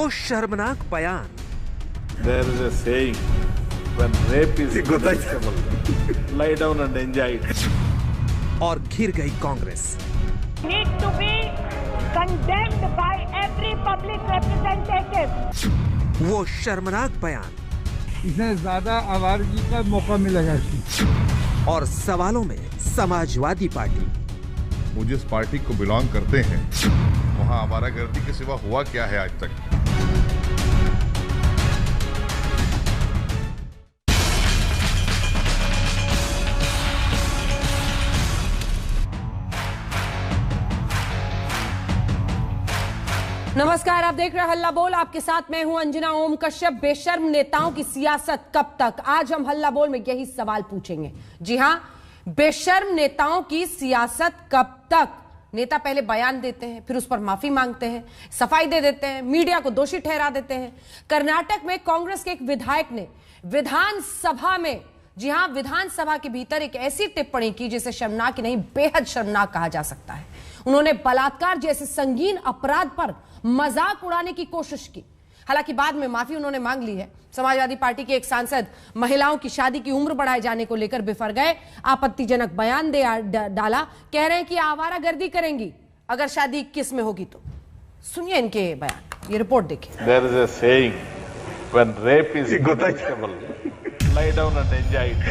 वो शर्मनाक बयान। There is a saying, when rape is punishable, lie down and enjoy it. और घिर गई Congress. Need to be condemned by every public representative. वो शर्मनाक बयान इसमें ज्यादा आवारगी का मौका मिलेगा। और सवालों में समाजवादी पार्टी। वो जिस पार्टी को बिलोंग करते हैं वहाँ आवारागर्दी के सिवा हुआ क्या है आज तक। नमस्कार, आप देख रहे हैं हल्ला बोल। आपके साथ मैं हूं अंजना ओम कश्यप। बेशर्म नेताओं की सियासत कब तक, आज हम हल्ला बोल में यही सवाल पूछेंगे। जी हां, बेशर्म नेताओं की सियासत कब तक। नेता पहले बयान देते हैं, फिर उस पर माफी मांगते हैं, सफाई दे देते हैं, मीडिया को दोषी ठहरा देते हैं। कर्नाटक में कांग्रेस के एक विधायक ने विधानसभा में, जी हां, विधानसभा के भीतर एक ऐसी टिप्पणी की जिसे शर्मनाक नहीं बेहद शर्मनाक कहा जा सकता है। उन्होंने बलात्कार जैसे संगीन अपराध पर मजाक उड़ाने की कोशिश की। हालांकि बाद में माफी उन्होंने मांग ली है। समाजवादी पार्टी के एक सांसद महिलाओं की शादी की उम्र बढ़ाए जाने को लेकर बिफर गए, आपत्तिजनक बयान डाला। कह रहे हैं कि आवारागर्दी करेंगी अगर शादी 21 में होगी तो। सुनिए इनके बयान, ये रिपोर्ट देखिए। There is a saying, when rape is punishable, lie down and enjoy it.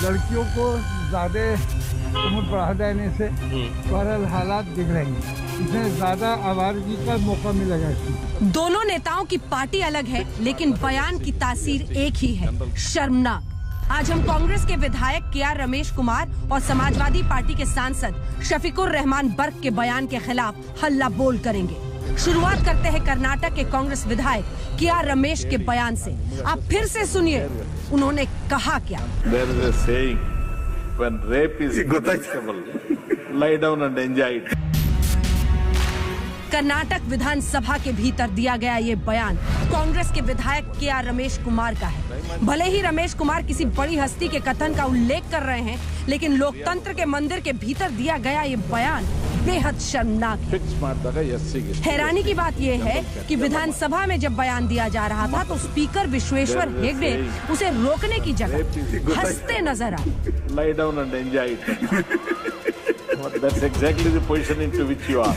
लड़कियों को ज्यादा उम्र बढ़ा देने से बहरहाल हालात बिगड़ेंगे। इसमें ज्यादा आवारगी का मौका मिलेगा। दोनों नेताओं की पार्टी अलग है, लेकिन बयान की तासीर एक ही है, शर्मनाक। आज हम कांग्रेस के विधायक KR रमेश कुमार और समाजवादी पार्टी के सांसद शफीकुर रहमान बर्क के बयान के खिलाफ हल्ला बोल करेंगे। शुरुआत करते हैं कर्नाटक के कांग्रेस विधायक KR रमेश के बयान से। आप फिर से सुनिए उन्होंने कहा क्या। There is a saying, when rape is punishable, lie down and enjoy it. Karnataka विधानसभा के भीतर दिया गया ये बयान कांग्रेस के विधायक KR रमेश कुमार का है। भले ही रमेश कुमार किसी बड़ी हस्ती के कथन का उल्लेख कर रहे हैं, लेकिन लोकतंत्र के मंदिर के भीतर दिया गया ये बयान बेहद शर्मनाक है। हैरानी की बात यह है कि विधानसभा में जब बयान दिया जा रहा था तो स्पीकर विश्वेश्वर हेगड़े उसे रोकने की जगह हंसते नजर आए। That's exactly the position into which you are.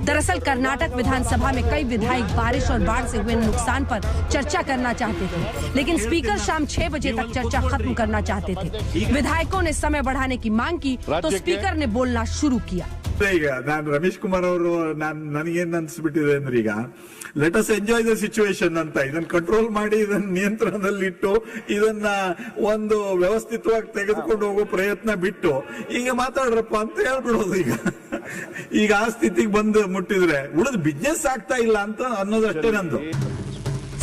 दरअसल कर्नाटक विधानसभा में कई विधायक बारिश और बाढ़ से हुए नुकसान पर चर्चा करना चाहते थे, लेकिन स्पीकर शाम 6 बजे तक चर्चा खत्म करना चाहते थे। विधायकों ने समय बढ़ाने की मांग की तो स्पीकर ने बोलना शुरू किया। ಈಗ ನಾನು ರಮೇಶ್ ಕುಮಾರ್ ಅವರು ನನಗೇನ್ ಅನ್ಸ್ಬಿಟ್ಟಿದೆ ಅಂದ್ರೆ ಈಗ let us enjoy the situation ಅಂತ ಇದನ್ನ ಕಂಟ್ರೋಲ್ ಮಾಡಿ ಇದನ್ನ ನಿಯಂತ್ರಣದಲ್ಲಿಟ್ಟು ಇದನ್ನ ಒಂದು ವ್ಯವಸ್ಥಿತವಾಗಿ ತೆಗೆದುಕೊಂಡು ಹೋಗೋ ಪ್ರಯತ್ನ ಬಿಟ್ಟು ಈಗ ಮಾತಾಡ್ರಪ್ಪ ಅಂತ ಹೇಳ್ಬಿಡೋದು। ಈಗ ಆ ಸ್ಥಿತಿಗೆ ಬಂದು ಮುಟ್ಟಿದ್ರೆ ಉಳಿದ ಬಿಸ್ನೆಸ್ ಆಗ್ತಾ ಇಲ್ಲ ಅಂತ ಅನ್ನೋದಷ್ಟೇ ನಂದು।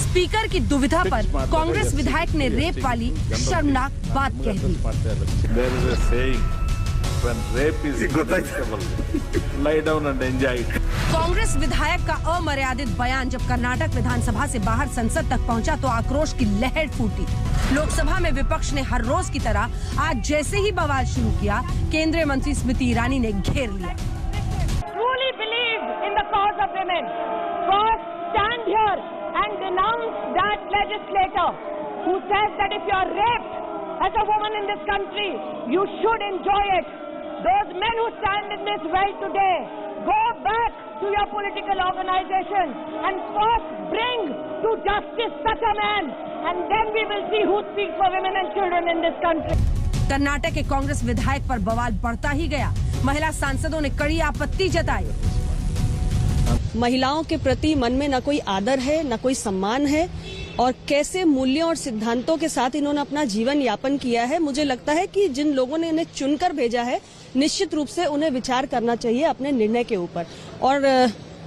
स्पीकर की दुविधा पर कांग्रेस विधायक ने रेप वाली शर्मनाक बात कह दी। There is a saying, when rape is punishable, lie down and enjoy it. Congress विधायक का अमर्यादित बयान जब कर्नाटक विधानसभा से बाहर संसद तक पहुंचा तो आक्रोश की लहर फूटी। लोकसभा में विपक्ष ने हर रोज की तरह आज जैसे ही बवाल शुरू किया, केंद्रीय मंत्री स्मृति ईरानी ने घेर लिया। Truly believe in the cause of women. First, stand here and denounce that legislator who says that if you are raped as a woman in this country, you should enjoy it. Those men who stand in this well today, go back to your political organization and first bring to justice such a man, and then we will see who speaks for women and children in this country. Karnataka के कांग्रेस विधायक पर बवाल बढ़ता ही गया। महिला सांसदों ने कड़ी आपत्ति जताई। महिलाओं के प्रति मन में न कोई आदर है, न कोई सम्मान है, और कैसे मूल्यों और सिद्धांतों के साथ इन्होंने अपना जीवन यापन किया है। मुझे लगता है कि जिन लोगों ने इन्हें चुनकर भेजा है, निश्चित रूप से उन्हें विचार करना चाहिए अपने निर्णय के ऊपर, और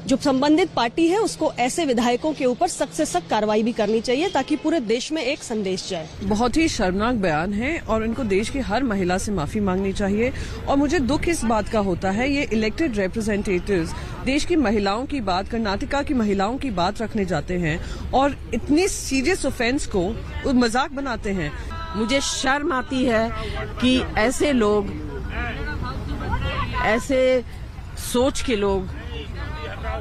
जो संबंधित पार्टी है उसको ऐसे विधायकों के ऊपर सख्त से सख्त कार्रवाई भी करनी चाहिए ताकि पूरे देश में एक संदेश जाए। बहुत ही शर्मनाक बयान है और इनको देश की हर महिला से माफी मांगनी चाहिए। और मुझे दुख इस बात का होता है, ये इलेक्टेड रिप्रेजेंटेटिव्स देश की महिलाओं की बात, कर्नाटका की महिलाओं की बात रखने जाते हैं और इतनी सीरियस ऑफेंस को मजाक बनाते हैं। मुझे शर्म आती है कि ऐसे लोग, ऐसे सोच के लोग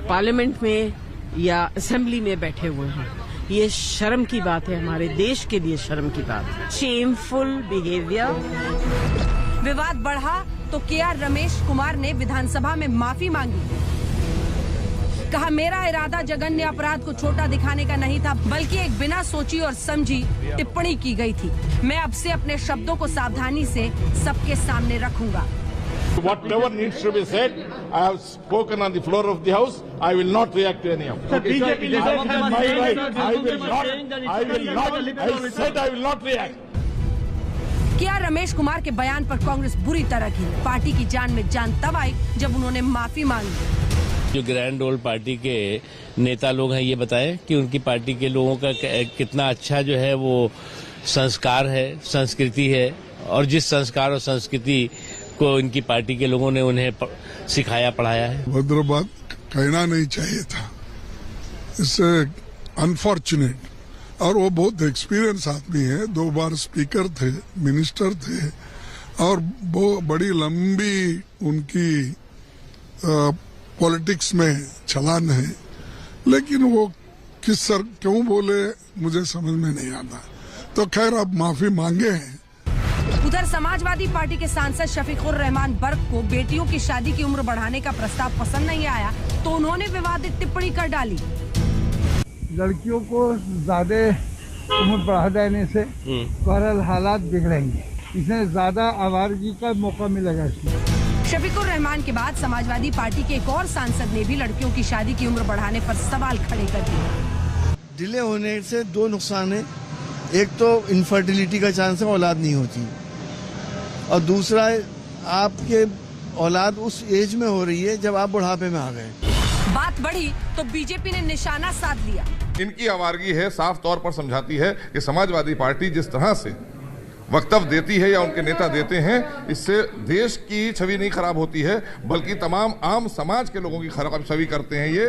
पार्लियामेंट में या असेंबली में बैठे हुए हैं। ये शर्म की बात है, हमारे देश के लिए शर्म की बात है। Shameful behaviour. विवाद बढ़ा तो केआर रमेश कुमार ने विधानसभा में माफी मांगी। कहा, मेरा इरादा जघन्य अपराध को छोटा दिखाने का नहीं था, बल्कि एक बिना सोची और समझी टिप्पणी की गई थी। मैं अब से अपने शब्दों को सावधानी से सबके सामने रखूंगा। Whatever needs to be said, I have spoken on the floor of the house. I will not react to any of it. I said I will not react. K R Ramesh Kumar के बयान पर कांग्रेस बुरी तरह की पार्टी की जान में जान तब आई जब उन्होंने माफी मांगी। जो ग्रैंड ओल्ड पार्टी के नेता लोग हैं, ये बताएं कि उनकी पार्टी के लोगों का कितना अच्छा जो है वो संस्कार है, संस्कृति है, और जिस संस्कार और संस्कृति को इनकी पार्टी के लोगों ने उन्हें सिखाया पढ़ाया है। भद्र बात कहना नहीं चाहिए था, इससे अनफॉर्चुनेट। और वो बहुत एक्सपीरियंस आदमी है, 2 बार स्पीकर थे, मिनिस्टर थे, और बहुत बड़ी लंबी उनकी पॉलिटिक्स में छलान है। लेकिन वो क्यों बोले मुझे समझ में नहीं आता। तो खैर अब माफी मांगे हैं। उधर समाजवादी पार्टी के सांसद शफीकुर रहमान बर्क को बेटियों की शादी की उम्र बढ़ाने का प्रस्ताव पसंद नहीं आया, तो उन्होंने विवादित टिप्पणी कर डाली। लड़कियों को ज्यादा उम्र बढ़ा देने से बहरहाल हालात बिगड़ेंगे, इसमें ज्यादा आवारगी का मौका मिलेगा। शफीकुर रहमान के बाद समाजवादी पार्टी के एक और सांसद ने भी लड़कियों की शादी की उम्र बढ़ाने पर सवाल खड़े कर दिए। डिले होने से 2 नुकसान है, एक तो इनफर्टिलिटी का चांस है, औलाद नहीं होती, और दूसरा आपके औलाद उस एज में हो रही है जब आप बुढ़ापे में आ गए। बात बढ़ी तो बीजेपी ने निशाना साध लिया। इनकी आवारगी है, साफ तौर पर समझाती है कि समाजवादी पार्टी जिस तरह से वक्तव्य देती है या उनके नेता देते हैं, इससे देश की छवि नहीं खराब होती है, बल्कि तमाम आम समाज के लोगों की खराब छवि करते हैं। ये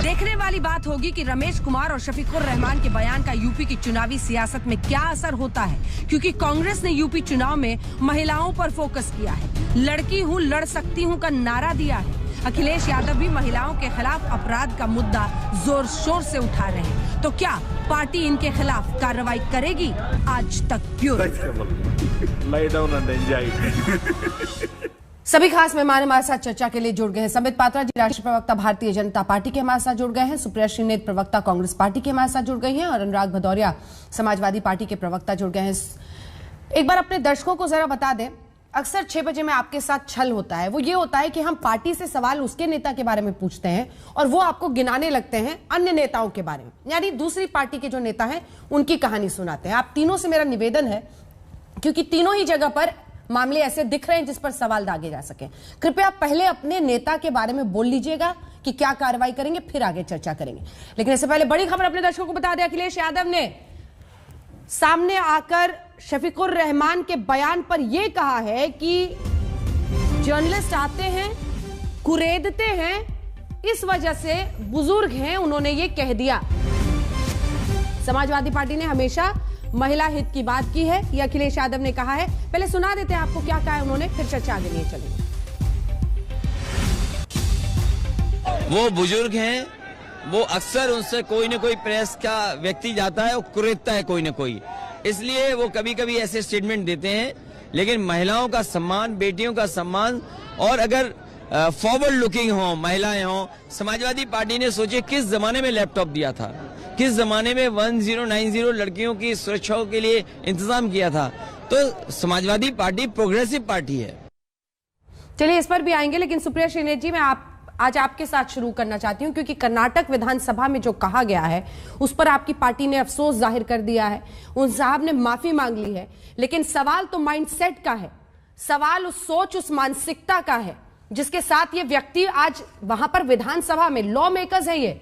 देखने वाली बात होगी कि रमेश कुमार और शफीकुर रहमान के बयान का यूपी की चुनावी सियासत में क्या असर होता है, क्योंकि कांग्रेस ने यूपी चुनाव में महिलाओं पर फोकस किया है। लड़की हूँ, लड़ सकती हूँ का नारा दिया है। अखिलेश यादव भी महिलाओं के खिलाफ अपराध का मुद्दा जोर शोर से उठा रहे हैं। तो क्या पार्टी इनके खिलाफ कार्रवाई करेगी? आज तक bureau. Lie down and enjoy. सभी खास मेहमान हमारे साथ चर्चा के लिए जुड़ गए हैं। संबित पात्रा जी, राष्ट्रीय प्रवक्ता भारतीय जनता पार्टी के हमारे साथ जुड़ गए हैं। सुप्रिया श्रीनेत, प्रवक्ता कांग्रेस पार्टी के हमारे साथ जुड़ गई हैं, और अनुराग भदौरिया, समाजवादी पार्टी के प्रवक्ता जुड़ गए हैं। एक बार अपने दर्शकों को जरा बता दें, अक्सर 6 बजे में आपके साथ छल होता है, वो ये होता है कि हम पार्टी से सवाल उसके नेता के बारे में पूछते हैं और वो आपको गिनाने लगते हैं अन्य नेताओं के बारे में, यानी दूसरी पार्टी के जो नेता हैं उनकी कहानी सुनाते हैं। आप तीनों से मेरा निवेदन है, क्योंकि तीनों ही जगह पर मामले ऐसे दिख रहे हैं जिस पर सवाल दागे जा सके, कृपया पहले अपने नेता के बारे में बोल लीजिएगा कि क्या कार्रवाई करेंगे, फिर आगे चर्चा करेंगे। लेकिन इससे पहले बड़ी खबर अपने दर्शकों को बता दें, अखिलेश यादव ने सामने आकर शफीकुर रहमान के बयान पर यह कहा है कि जर्नलिस्ट आते हैं, कुरेदते हैं, इस वजह से बुजुर्ग हैं, उन्होंने ये कह दिया। समाजवादी पार्टी ने हमेशा महिला हित की बात की है, ये अखिलेश यादव ने कहा है। पहले सुना देते हैं आपको क्या कहा है उन्होंने, फिर चर्चा आगे लिए चलेंगे। वो बुजुर्ग हैं, वो अक्सर उनसे कोई न कोई प्रेस का व्यक्ति जाता है और कुरेदता है कोई न कोई, इसलिए वो कभी कभी ऐसे स्टेटमेंट देते हैं। लेकिन महिलाओं का सम्मान, बेटियों का सम्मान, और अगर फॉरवर्ड लुकिंग हो, महिलाएं हो, समाजवादी पार्टी ने सोचे किस जमाने में लैपटॉप दिया था, किस जमाने में 1090 लड़कियों की सुरक्षा के लिए इंतजाम किया था। तो समाजवादी पार्टी प्रोग्रेसिव पार्टी है। चलिए इस पर भी आएंगे, लेकिन सुप्रिया श्रीनेत जी, मैं आज आपके साथ शुरू करना चाहती हूं, क्योंकि कर्नाटक विधानसभा में जो कहा गया है उस पर आपकी पार्टी ने अफसोस जाहिर कर दिया है, उन साहब ने माफी मांग ली है, लेकिन सवाल तो माइंडसेट का है, सवाल उस सोच, उस मानसिकता का है जिसके साथ ये व्यक्ति आज वहां पर विधानसभा में, लॉ मेकर्स है ये,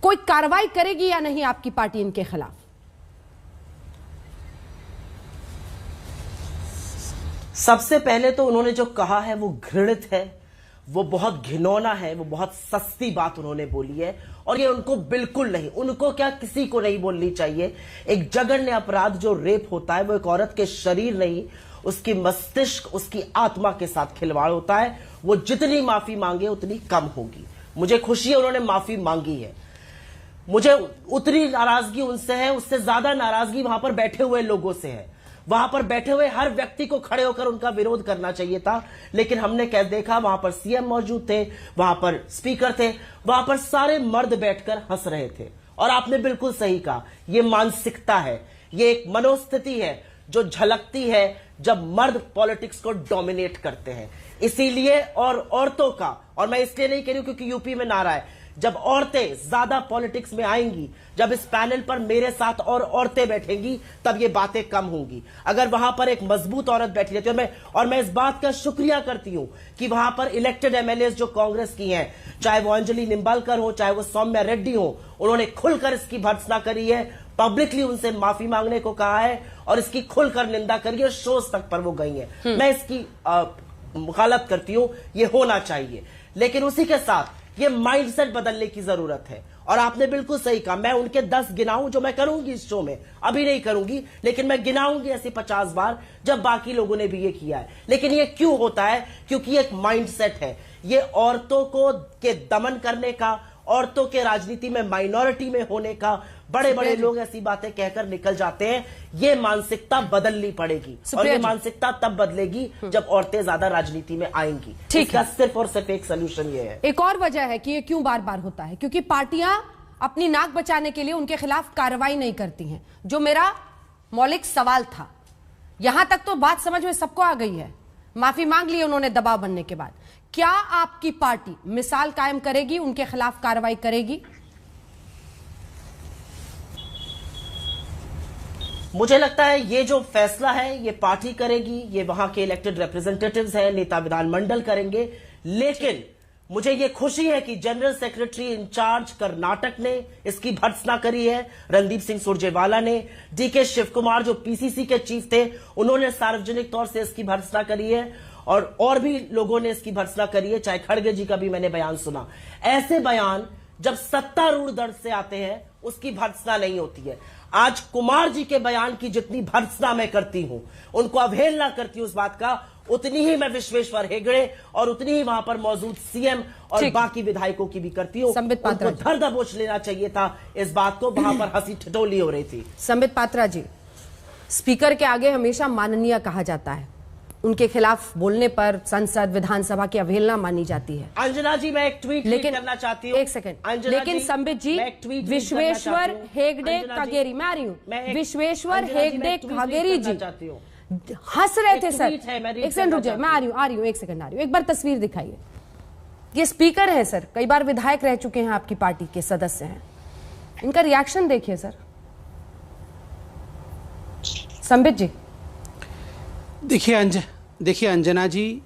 कोई कार्रवाई करेगी या नहीं आपकी पार्टी इनके खिलाफ? सबसे पहले तो उन्होंने जो कहा है वो घृणित है, वो बहुत घिनौना है, वो बहुत सस्ती बात उन्होंने बोली है, और ये उनको बिल्कुल नहीं, उनको क्या किसी को नहीं बोलनी चाहिए। एक जघन्य अपराध जो रेप होता है वो एक औरत के शरीर नहीं, उसकी मस्तिष्क, उसकी आत्मा के साथ खिलवाड़ होता है। वो जितनी माफी मांगे उतनी कम होगी। मुझे खुशी है उन्होंने माफी मांगी है। मुझे उतनी नाराजगी उनसे है, उससे ज्यादा नाराजगी वहां पर बैठे हुए लोगों से है। वहां पर बैठे हुए हर व्यक्ति को खड़े होकर उनका विरोध करना चाहिए था, लेकिन हमने क्या देखा, वहां पर सीएम मौजूद थे, वहां पर स्पीकर थे, वहां पर सारे मर्द बैठकर हंस रहे थे। और आपने बिल्कुल सही कहा, ये मानसिकता है, ये एक मनोस्थिति है जो झलकती है जब मर्द पॉलिटिक्स को डोमिनेट करते हैं। इसीलिए और औरतों का, और मैं इसलिए नहीं कह रही हूं क्योंकि यूपी में नारा है, जब औरतें ज्यादा पॉलिटिक्स में आएंगी, जब इस पैनल पर मेरे साथ और औरतें बैठेंगी, तब ये बातें कम होंगी। अगर वहां पर एक मजबूत औरत बैठी रहती है, और मैं इस बात का शुक्रिया करती हूं कि वहां पर इलेक्टेड एमएलए जो कांग्रेस की हैं, चाहे वो अंजलि निंबालकर हो, चाहे वो सौम्या रेड्डी हो, उन्होंने खुलकर इसकी भर्त्सना करी है, पब्लिकली उनसे माफी मांगने को कहा है और इसकी खुलकर निंदा करी है, शोज तक पर वो गई है। मैं इसकी मुखालत करती हूं, ये होना चाहिए, लेकिन उसी के साथ ये माइंडसेट बदलने की जरूरत है। और आपने बिल्कुल सही कहा, मैं उनके 10 गिनाऊं जो मैं करूंगी इस शो में, अभी नहीं करूंगी, लेकिन मैं गिनाऊंगी ऐसे 50 बार जब बाकी लोगों ने भी ये किया है। लेकिन ये क्यों होता है? क्योंकि ये एक माइंडसेट है, ये औरतों को के दमन करने का, औरतों के राजनीति में माइनॉरिटी में होने का, बड़े बड़े लोग ऐसी बातें कहकर निकल जाते हैं। ये मानसिकता बदलनी पड़ेगी, और ये मानसिकता तब बदलेगी जब औरतें ज्यादा राजनीति में आएंगी। ठीक है, सिर्फ और सिर्फ एक सोल्यूशन ये है। एक और वजह है कि ये क्यों बार बार होता है, क्योंकि पार्टियां अपनी नाक बचाने के लिए उनके खिलाफ कार्रवाई नहीं करती हैं, जो मेरा मौलिक सवाल था। यहां तक तो बात समझ में सबको आ गई है, माफी मांग ली उन्होंने दबाव बनने के बाद। क्या आपकी पार्टी मिसाल कायम करेगी, उनके खिलाफ कार्रवाई करेगी? मुझे लगता है ये जो फैसला है ये पार्टी करेगी, ये वहां के इलेक्टेड रिप्रेजेंटेटिव्स हैं, नेता विधानमंडल करेंगे। लेकिन मुझे ये खुशी है कि जनरल सेक्रेटरी इंचार्ज कर्नाटक ने इसकी भर्त्सना करी है, रणदीप सिंह सुरजेवाला ने, डीके शिव कुमार जो पीसीसी के चीफ थे, उन्होंने सार्वजनिक तौर से इसकी भर्त्सना करी है, और भी लोगों ने इसकी भर्त्सना करी है, चाहे खड़गे जी का भी मैंने बयान सुना। ऐसे बयान जब सत्तारूढ़ दल से आते हैं उसकी भर्त्सना नहीं होती है। आज कुमार जी के बयान की जितनी भर्त्सना मैं करती हूं, उनको अवहेलना करती हूं उस बात का, उतनी ही मैं विश्वेश्वर हेगड़े और उतनी ही वहां पर मौजूद सीएम और बाकी विधायकों की भी करती हूं। उनको धर दबोच लेना चाहिए था इस बात को, वहां पर हंसी ठिठोली हो रही थी। संबित पात्रा जी, स्पीकर के आगे हमेशा माननीय कहा जाता है, उनके खिलाफ बोलने पर संसद विधानसभा की अवहेलना मानी जाती है। अंजना जी, मैं एक ट्वीट करना चाहती हूँ। एक सेकंड, लेकिन संबित जी, विश्वेश्वर हेगड़े कागेरी, मैं आ रही हूँ, विश्वेश्वर हेगड़े कागेरी जी हंस रहे थे सर। एक सेकंड रुक जाए, मैं आ रही हूँ, एक सेकंड आ रही हूँ। एक बार तस्वीर दिखाइए, ये स्पीकर है सर, कई बार विधायक रह चुके हैं, आपकी पार्टी के सदस्य हैं, इनका रिएक्शन देखिए सर। संबित जी, देखिए अंजना जी,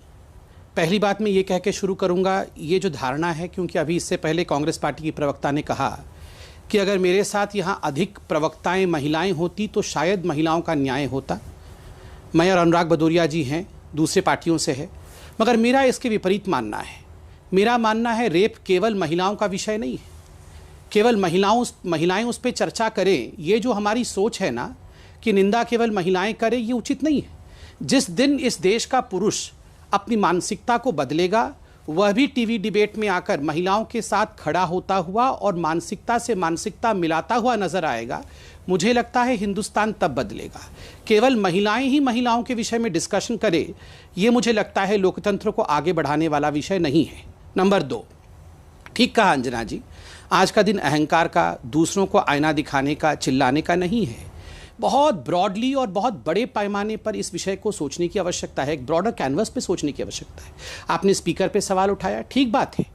पहली बात मैं ये कह के शुरू करूंगा, ये जो धारणा है, क्योंकि अभी इससे पहले कांग्रेस पार्टी की प्रवक्ता ने कहा कि अगर मेरे साथ यहाँ अधिक प्रवक्ताएं महिलाएं होती तो शायद महिलाओं का न्याय होता। मैं और अनुराग भदौरिया जी हैं, दूसरे पार्टियों से है, मगर मेरा इसके विपरीत मानना है। मेरा मानना है रेप केवल महिलाओं का विषय नहीं है, केवल महिलाएं उस पर चर्चा करें, ये जो हमारी सोच है ना कि निंदा केवल महिलाएं करें, ये उचित नहीं है। जिस दिन इस देश का पुरुष अपनी मानसिकता को बदलेगा, वह भी टीवी डिबेट में आकर महिलाओं के साथ खड़ा होता हुआ और मानसिकता से मानसिकता मिलाता हुआ नजर आएगा, मुझे लगता है हिंदुस्तान तब बदलेगा। केवल महिलाएं ही महिलाओं के विषय में डिस्कशन करे, ये मुझे लगता है लोकतंत्र को आगे बढ़ाने वाला विषय नहीं है। नंबर 2, ठीक कहा अंजना जी, आज का दिन अहंकार का, दूसरों को आईना दिखाने का, चिल्लाने का नहीं है। बहुत ब्रॉडली और बहुत बड़े पैमाने पर इस विषय को सोचने की आवश्यकता है, एक ब्रॉडर कैनवस पे सोचने की आवश्यकता है। आपने स्पीकर पे सवाल उठाया, ठीक बात है,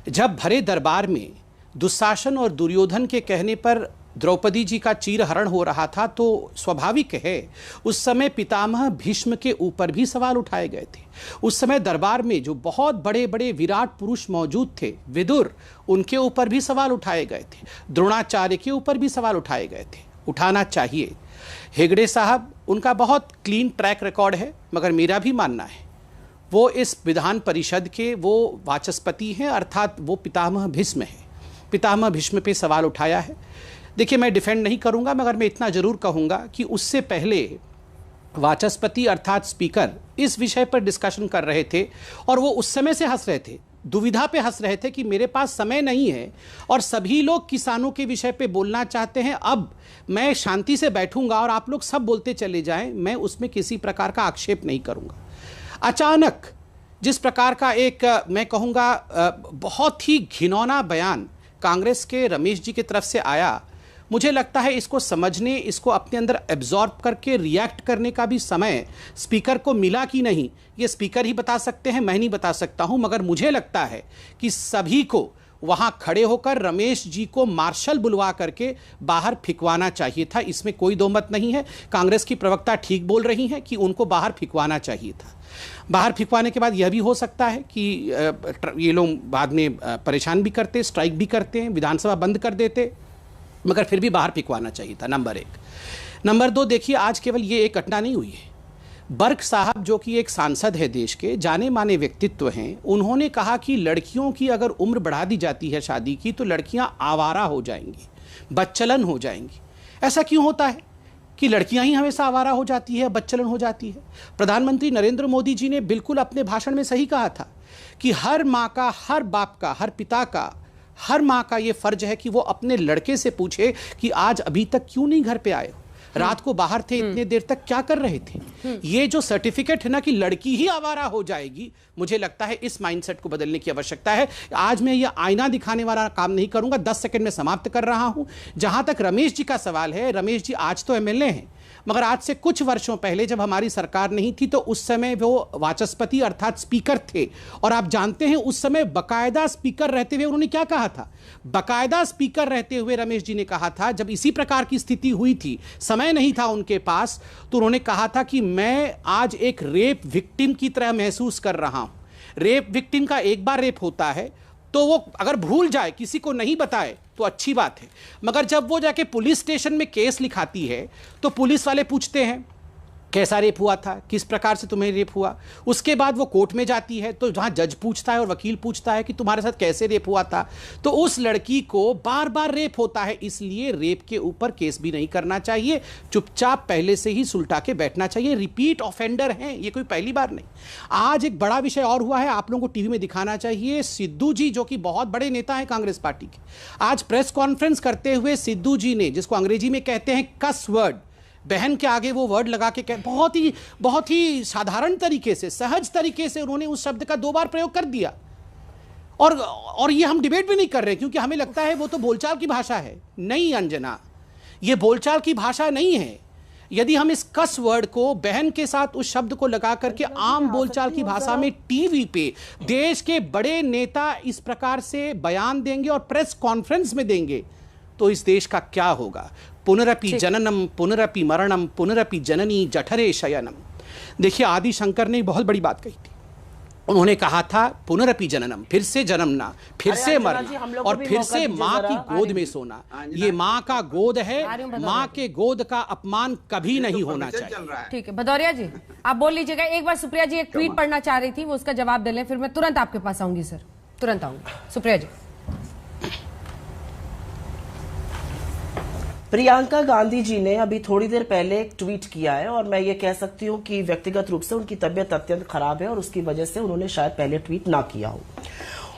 जब भरे दरबार में दुशासन और दुर्योधन के कहने पर द्रौपदी जी का चीरहरण हो रहा था, तो स्वाभाविक है उस समय पितामह भीष्म के ऊपर भी सवाल उठाए गए थे। उस समय दरबार में जो बहुत बड़े बड़े विराट पुरुष मौजूद थे, विदुर, उनके ऊपर भी सवाल उठाए गए थे, द्रोणाचार्य के ऊपर भी सवाल उठाए गए थे। उठाना चाहिए। हेगड़े साहब, उनका बहुत क्लीन ट्रैक रिकॉर्ड है, मगर मेरा भी मानना है वो इस विधान परिषद के वो वाचस्पति हैं, अर्थात वो पितामह भीष्म है। पितामह भीष्म पे सवाल उठाया है। देखिए, मैं डिफेंड नहीं करूंगा, मगर मैं इतना जरूर कहूंगा कि उससे पहले वाचस्पति अर्थात स्पीकर इस विषय पर डिस्कशन कर रहे थे और वो उस समय से हंस रहे थे दुविधा पे हंस रहे थे कि मेरे पास समय नहीं है और सभी लोग किसानों के विषय पे बोलना चाहते हैं, अब मैं शांति से बैठूंगा और आप लोग सब बोलते चले जाएं, मैं उसमें किसी प्रकार का आक्षेप नहीं करूंगा। अचानक जिस प्रकार का एक मैं कहूंगा बहुत ही घिनौना बयान कांग्रेस के रमेश जी की तरफ से आया, मुझे लगता है इसको समझने, इसको अपने अंदर एब्जॉर्ब करके रिएक्ट करने का भी समय स्पीकर को मिला कि नहीं, ये स्पीकर ही बता सकते हैं, मैं नहीं बता सकता हूं। मगर मुझे लगता है कि सभी को वहां खड़े होकर रमेश जी को मार्शल बुलवा करके बाहर फिकवाना चाहिए था, इसमें कोई दो मत नहीं है। कांग्रेस की प्रवक्ता ठीक बोल रही हैं कि उनको बाहर फिकवाना चाहिए था। बाहर फिकवाने के बाद यह भी हो सकता है कि ये लोग बाद में परेशान भी करते, स्ट्राइक भी करते हैं, विधानसभा बंद कर देते, मगर फिर भी बाहर फिकवाना चाहिए था, नंबर 1। नंबर 2, देखिए आज केवल ये एक घटना नहीं हुई है। बर्क साहब जो कि एक सांसद है, देश के जाने माने व्यक्तित्व हैं, उन्होंने कहा कि लड़कियों की अगर उम्र बढ़ा दी जाती है शादी की तो लड़कियां आवारा हो जाएंगी, बच्चलन हो जाएंगी। ऐसा क्यों होता है कि लड़कियां ही हमेशा आवारा हो जाती है, बच्चलन हो जाती है? प्रधानमंत्री नरेंद्र मोदी जी ने बिल्कुल अपने भाषण में सही कहा था कि हर माँ का, हर बाप का, हर पिता का, हर माँ का ये फर्ज है कि वो अपने लड़के से पूछे कि आज अभी तक क्यों नहीं घर पे आए हो, रात को बाहर थे, इतने देर तक क्या कर रहे थे। ये जो सर्टिफिकेट है ना कि लड़की ही आवारा हो जाएगी, मुझे लगता है इस माइंडसेट को बदलने की आवश्यकता है। आज मैं ये आईना दिखाने वाला काम नहीं करूंगा, 10 सेकंड में समाप्त कर रहा हूं। जहां तक रमेश जी का सवाल है, रमेश जी आज तो एमएलए हैं, मगर आज से कुछ वर्षों पहले जब हमारी सरकार नहीं थी तो उस समय वो वाचस्पति अर्थात स्पीकर थे, और आप जानते हैं उस समय बकायदा स्पीकर रहते हुए उन्होंने क्या कहा था। बकायदा स्पीकर रहते हुए रमेश जी ने कहा था, जब इसी प्रकार की स्थिति हुई थी, समय नहीं था उनके पास, तो उन्होंने कहा था कि मैं आज एक रेप विक्टिम की तरह महसूस कर रहा हूं। रेप विक्टिम का एक बार रेप होता है तो वो अगर भूल जाए, किसी को नहीं बताए तो अच्छी बात है, मगर जब वो जाके पुलिस स्टेशन में केस लिखाती है तो पुलिस वाले पूछते हैं कैसा रेप हुआ था, किस प्रकार से तुम्हें रेप हुआ। उसके बाद वो कोर्ट में जाती है तो जहां जज पूछता है और वकील पूछता है कि तुम्हारे साथ कैसे रेप हुआ था, तो उस लड़की को बार बार रेप होता है। इसलिए रेप के ऊपर केस भी नहीं करना चाहिए, चुपचाप पहले से ही सुलटा के बैठना चाहिए। रिपीट ऑफेंडर हैं, ये कोई पहली बार नहीं। आज एक बड़ा विषय और हुआ है, आप लोगों को टीवी में दिखाना चाहिए। सिद्धू जी जो कि बहुत बड़े नेता हैं कांग्रेस पार्टी के, आज प्रेस कॉन्फ्रेंस करते हुए सिद्धू जी ने, जिसको अंग्रेजी में कहते हैं कस वर्ड, बहन के आगे वो वर्ड लगा के बहुत ही साधारण तरीके से, सहज तरीके से उन्होंने उस शब्द का 2 बार प्रयोग कर दिया। और ये हम डिबेट भी नहीं कर रहे क्योंकि हमें लगता है वो तो बोलचाल की भाषा है। नहीं अंजना, ये बोलचाल की भाषा नहीं है। यदि हम इस कस वर्ड को बहन के साथ उस शब्द को लगा करके आम बोलचाल की भाषा में टीवी पे देश के बड़े नेता इस प्रकार से बयान देंगे और प्रेस कॉन्फ्रेंस में देंगे तो इस देश का क्या होगा। पुनरपि जननम पुनरपि मरणम पुनरपि जननी जठरे शयनम। देखिए आदि शंकर ने बहुत बड़ी बात कही थी, उन्होंने कहा था पुनरपि जननम, फिर से जन्मना, फिर से मरना और फिर से माँ की गोद में सोना। ये माँ का गोद है, माँ के गोद का अपमान कभी नहीं होना चाहिए। ठीक है भदौरिया जी, आप बोल लीजिएगा। एक बार सुप्रिया जी एक ट्वीट पढ़ना चाह रही थी, वो उसका जवाब दे लें, फिर मैं तुरंत आपके पास आऊंगी सर, तुरंत आऊंगी। सुप्रिया जी। प्रियंका गांधी जी ने अभी थोड़ी देर पहले एक ट्वीट किया है और मैं ये कह सकती हूँ कि व्यक्तिगत रूप से उनकी तबीयत अत्यंत खराब है और उसकी वजह से उन्होंने शायद पहले ट्वीट ना किया हो।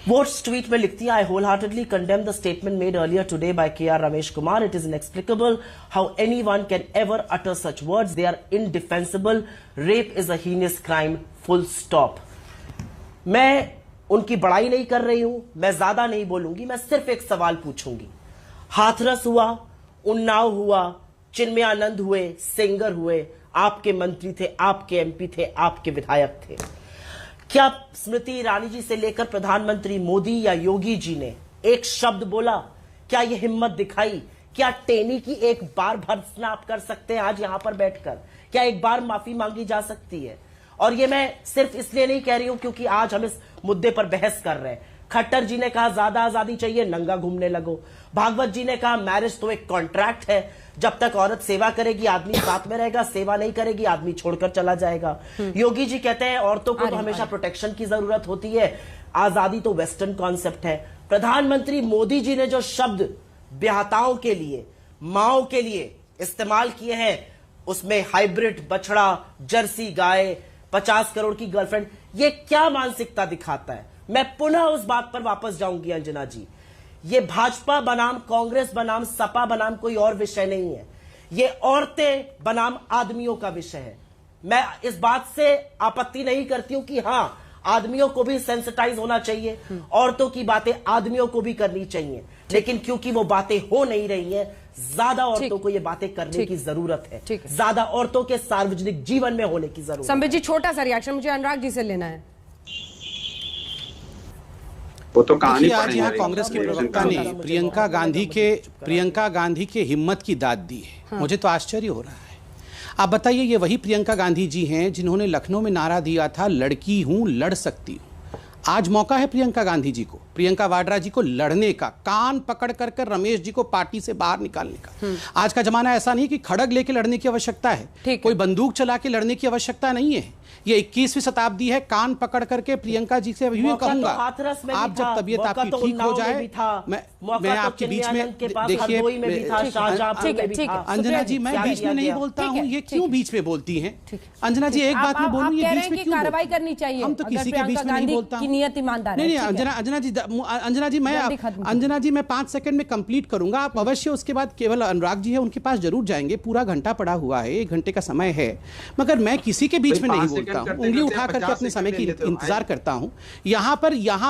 वो उस ट्वीट में लिखती है, I wholeheartedly condemn the statement made earlier today by KR Ramesh Kumar. It is inexplicable how anyone can ever utter such words. They are indefensible. Rape is a heinous crime, full stop. मैं उनकी बड़ाई नहीं कर रही हूं, मैं ज्यादा नहीं बोलूंगी, मैं सिर्फ एक सवाल पूछूंगी। हाथरस हुआ, उन्नाव हुआ, चिन्मयानंद हुए, सेंगर हुए, आपके मंत्री थे, आपके MP थे, आपके विधायक थे। क्या स्मृति ईरानी जी से लेकर प्रधानमंत्री मोदी या योगी जी ने एक शब्द बोला? क्या यह हिम्मत दिखाई? क्या टेनी की एक बार भर्त्सना आप कर सकते हैं आज यहां पर बैठकर? क्या एक बार माफी मांगी जा सकती है? और ये मैं सिर्फ इसलिए नहीं कह रही हूं क्योंकि आज हम इस मुद्दे पर बहस कर रहे हैं। खट्टर जी ने कहा ज्यादा आजादी चाहिए, नंगा घूमने लगो। भागवत जी ने कहा मैरिज तो एक कॉन्ट्रैक्ट है, जब तक औरत सेवा करेगी आदमी साथ में रहेगा, सेवा नहीं करेगी आदमी छोड़कर चला जाएगा। योगी जी कहते हैं औरतों को तो हमेशा प्रोटेक्शन की जरूरत होती है, आजादी तो वेस्टर्न कॉन्सेप्ट है। प्रधानमंत्री मोदी जी ने जो शब्द ब्याहताओं के लिए, माओं के लिए इस्तेमाल किए हैं, उसमें हाइब्रिड बछड़ा, जर्सी गाय, 50 करोड़ की गर्लफ्रेंड, ये क्या मानसिकता दिखाता है? मैं पुनः उस बात पर वापस जाऊंगी अंजना जी, ये भाजपा बनाम कांग्रेस बनाम सपा बनाम कोई और विषय नहीं है, ये औरतें बनाम आदमियों का विषय है। मैं इस बात से आपत्ति नहीं करती हूं कि हां, आदमियों को भी सेंसिटाइज होना चाहिए, औरतों की बातें आदमियों को भी करनी चाहिए, लेकिन क्योंकि वो बातें हो नहीं रही हैं, ज्यादा औरतों को ये बातें करने की जरूरत है, ज्यादा औरतों के सार्वजनिक जीवन में होने की जरूरत है। संबित जी, छोटा सा रिएक्शन मुझे अनुराग जी से लेना है। वो तो कहानी आज यहाँ कांग्रेस की प्रवक्ता ने प्रियंका गांधी के हिम्मत की दाद दी है। मुझे तो आश्चर्य हो रहा है। आप बताइए, ये वही प्रियंका गांधी जी हैं जिन्होंने लखनऊ में नारा दिया था, लड़की हूं लड़ सकती हूं। आज मौका है प्रियंका गांधी जी को, प्रियंका वाड्रा जी को लड़ने का, कान पकड़ कर रमेश जी को पार्टी से बाहर निकालने का। आज का जमाना ऐसा नहीं कि खड़ग लेके लड़ने की आवश्यकता है, कोई बंदूक चला के लड़ने की आवश्यकता नहीं है। ये 21वीं शताब्दी है। कान पकड़ करके प्रियंका जी से अभी भी कहूंगा, आप जब तबियत आपकी ठीक हो जाए, मैं आपके बीच में देखिए, अंजना जी मैं बीच में नहीं बोलता हूँ, ये क्यों बीच में बोलती हैं? अंजना जी एक बात मैं बोलूँ, ये बीच में क्यों कार्रवाई करनी चाहिए? हम तो किसी के बीच में नहीं बोलता हूँ। नियत ईमानदार है। नहीं, अंजना जी मैं 5 सेकंड में कंप्लीट करूंगा, आप अवश्य उसके बाद केवल अनुराग जी है उनके पास जरूर जाएंगे। पूरा घंटा पड़ा हुआ है, 1 घंटे का समय है, मगर मैं किसी के बीच में नहीं बोलता हूं, उंगली उठा करके अपने समय की इंतजार करता हूं। यहां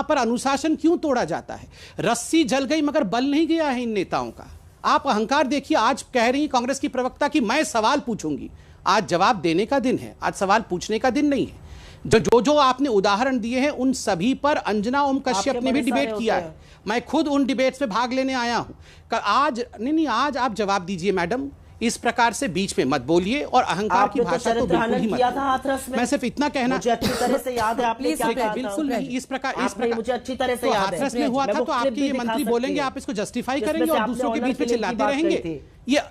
पर अनुशासन क्यों तोड़ा जाता है? रस्सी जल गई मगर बल नहीं गया है इन नेताओं का। आप अहंकार देखिए, आज कह रही कांग्रेस की प्रवक्ता कि मैं सवाल पूछूंगी। आज जवाब देने का दिन है, आज सवाल पूछने का दिन नहीं है। जो आपने उदाहरण दिए हैं उन सभी पर अंजना ओम कश्यप ने भी डिबेट किया है। मैं खुद उन डिबेट्स में भाग लेने आया हूं। आज आज आप जवाब दीजिए मैडम, इस प्रकार से बीच में मत बोलिए और अहंकार की भाषा तो बिल्कुल ही मत। मैं सिर्फ इतना कहना, मुझे अच्छी तरह से याद है आपने क्या कहा था। बिल्कुल नहीं, इस प्रकार मुझे अच्छी तरह से याद है। हाथरस में हुआ था तो आपके ये मंत्री बोलेंगे, आप इसको जस्टिफाई करेंगे और दूसरों के बीच में चिल्लाते रहेंगे। ये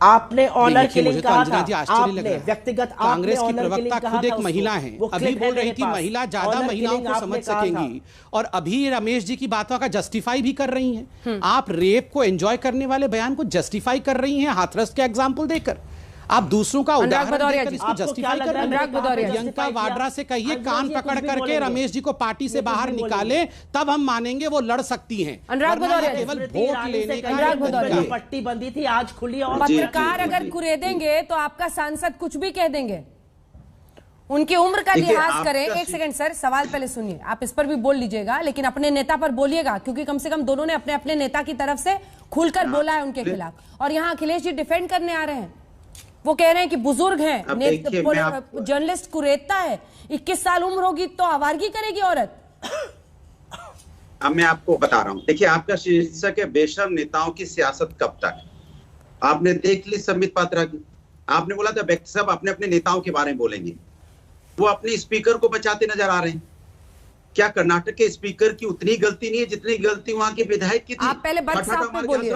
आपने ऑनर किलिंग कहा था, आपने व्यक्तिगत कांग्रेस की प्रवक्ता खुद एक महिला है, अभी बोल रही थी महिला ज्यादा महिलाओं को समझ सकेंगी, और अभी रमेश जी की बातों का जस्टिफाई भी कर रही हैं। आप रेप को एंजॉय करने वाले बयान को जस्टिफाई कर रही हैं हाथरस के एग्जाम्पल देकर। आप दूसरों का उदाहरण देकर इसको जस्टिफाई कर रहे हैं। प्रियंका वाड्रा से कहिए कान पकड़ करके रमेश जी को पार्टी से बाहर निकाले, तब हम मानेंगे वो लड़ सकती हैं। केवल वोट लेने का पट्टी बंदी थी, आज खुली। और पत्रकार अगर कुरेदेंगे तो आपका सांसद कुछ भी कह देंगे, उनकी उम्र का लिहाज करें। एक सेकंड सर, सवाल पहले सुनिए, आप इस पर भी बोल लीजिएगा, लेकिन अपने नेता पर बोलिएगा, क्योंकि कम से कम दोनों ने अपने अपने नेता की तरफ से खुलकर बोला है उनके खिलाफ। और यहाँ अखिलेश जी डिफेंड करने आ रहे हैं, वो कह रहे हैं कि बुजुर्ग हैं, जर्नलिस्ट कुरेदता है, 21 साल उम्र होगी तो आवारगी करेगी औरत। अब मैं आपको बता रहा हूं, देखिए आपका शीर्षक है बेशर्म नेताओं की सियासत कब तक। आपने देख ली संबित पात्रा की, आपने बोला था व्यक्ति सब अपने अपने नेताओं के बारे में बोलेंगे, वो अपने स्पीकर को बचाते नजर आ रहे हैं। क्या कर्नाटक के स्पीकर की उतनी गलती नहीं है जितनी गलती वहां के विधायक की थी? आप पहले बर्क साहब पे बोलिए।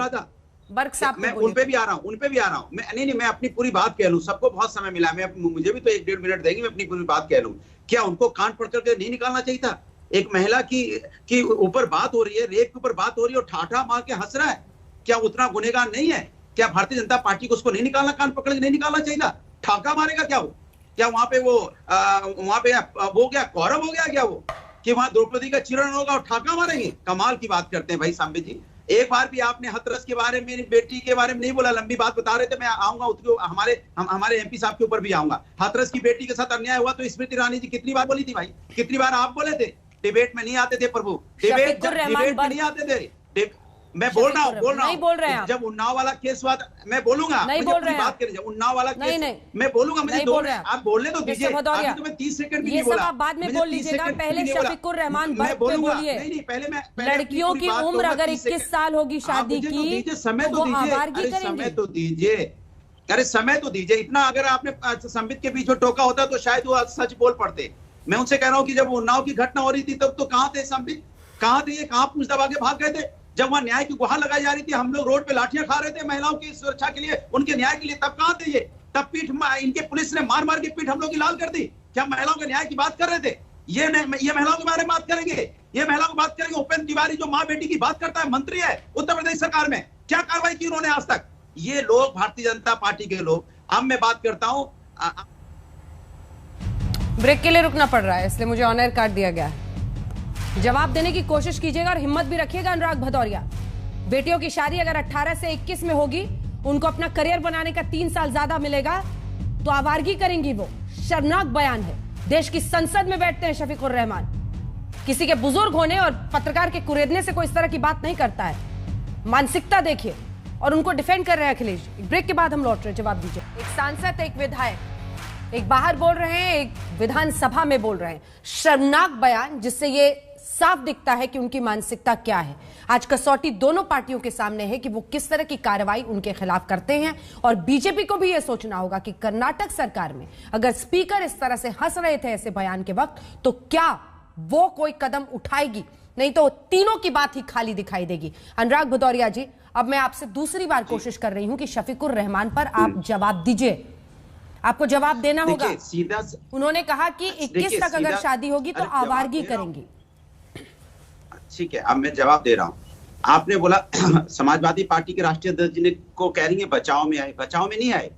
मैं उन पे भी आ रहा हूँ, मैं अपनी पूरी बात कह लूं। सबको बहुत समय मिला, मुझे भी तो 1-1.5 मिनट देंगे, मैं अपनी पूरी बात कह लूं। क्या उनको कान पकड़ करके नहीं निकालना चाहिए था? एक महिला की ऊपर बात हो रही है, रेप के ऊपर बात हो रही है और ठाठा मार के हंस रहा है, क्या उतना गुनहगार नहीं है? क्या भारतीय जनता पार्टी को उसको नहीं निकालना, कान पकड़ के नहीं निकालना चाहिए था? ठाका मारेगा क्या वो? क्या वहां पे वो क्या कौरव हो गया क्या वो, कि वहां द्रौपदी का चिरण होगा और ठाका मारेंगे? कमाल की बात करते हैं भाई संबित जी। एक बार भी आपने हाथरस के बारे में, बेटी के बारे में नहीं बोला। लंबी बात बता रहे थे, मैं आऊंगा उसको, हमारे एमपी साहब के ऊपर भी आऊंगा। हाथरस की बेटी के साथ अन्याय हुआ तो स्मृति ईरानी जी कितनी बार बोली थी भाई? कितनी बार आप बोले थे? डिबेट में नहीं आते थे प्रभु, डिबेट में नहीं आते थे। मैं बोल रहा हूँ नहीं बोल रहे हैं। जब उन्नाव वाला केस हुआ मैं बोलूंगा, नहीं बोल रहे हैं। बात करें उन्नाव वाला केस, मैं बोलूंगा, मुझे आप बोलने तो दीजिए। अभी तो मैं 30 सेकंड भी नहीं बोला, आप बाद में बोल लीजिएगा। पहले शफीकुर रहमान बर्क पे बोलिए। नहीं, पहले मैं लड़कियों की उम्र अगर 21 साल होगी शादी की, समय तो दीजिए, समय तो दीजिए, अरे समय तो दीजिए। इतना अगर आपने संबित के बीच में टोका होता तो शायद वो सच बोल पड़ते। मैं उनसे कह रहा हूँ कि जब उन्नाव की घटना हो रही थी तब तो कहाँ थे संबित? कहाँ थे? कहाँ पूछ दबा के भाग गए थे? जब वहां न्याय की गुहार लगाई जा रही थी, हम लोग रोड पे लाठियां खा रहे थे महिलाओं की सुरक्षा के लिए, उनके न्याय के लिए, तब कहां थे ये? तब पीठ इनके पुलिस ने मार मार के पीठ हम लोग की लाल कर दी। क्या महिलाओं के न्याय की बात कर रहे थे? ये महिलाओं के बारे में बात करेंगे, ये महिलाओं की बात करेंगे। उपेंद्र तिवारी जो माँ बेटी की बात करता है, मंत्री है उत्तर प्रदेश सरकार में, क्या कार्रवाई की उन्होंने आज तक? ये लोग भारतीय जनता पार्टी के लोग। अब मैं बात करता हूं, ब्रेक के लिए रुकना पड़ रहा है, इसलिए मुझे ऑनर कार्ड दिया गया है। जवाब देने की कोशिश कीजिएगा और हिम्मत भी रखिएगा अनुराग भदौरिया। बेटियों की शादी अगर 18 से 21 में होगी, उनको अपना करियर बनाने का 3 साल ज्यादा मिलेगा, तो आवारगी करेंगी वो। शर्मनाक बयान है। देश की संसद में बैठते हैं शफीकुर रहमान, किसी के बुजुर्ग होने और पत्रकार के कुरेदने से कोई इस तरह की बात नहीं करता है। मानसिकता देखिए, और उनको डिफेंड कर रहे हैं अखिलेश। ब्रेक के बाद हम लौट रहे हैं, जवाब दीजिए। एक सांसद, एक विधायक, एक बाहर बोल रहे हैं, एक विधानसभा में बोल रहे हैं। शर्मनाक बयान, जिससे ये साफ दिखता है कि उनकी मानसिकता क्या है। आज कसौटी दोनों पार्टियों के सामने है कि वो किस तरह की कार्रवाई उनके खिलाफ करते हैं। और बीजेपी को भी यह सोचना होगा कि कर्नाटक सरकार में अगर स्पीकर इस तरह से हंस रहे थे ऐसे बयान के वक्त, तो क्या वो कोई कदम उठाएगी? नहीं तो तीनों की बात ही खाली दिखाई देगी। अनुराग भदौरिया जी, अब मैं आपसे दूसरी बार कोशिश कर रही हूं कि शफीकुर रहमान पर आप जवाब दीजिए। आपको जवाब देना होगा। सीधा उन्होंने कहा कि 21 तक अगर शादी होगी तो आवारगी करेंगी। ठीक है, अब मैं जवाब दे रहा हूं। आपने बोला समाजवादी पार्टी के राष्ट्रीय अध्यक्ष जी को कह रही है बचाव में आए। बचाव में नहीं आए,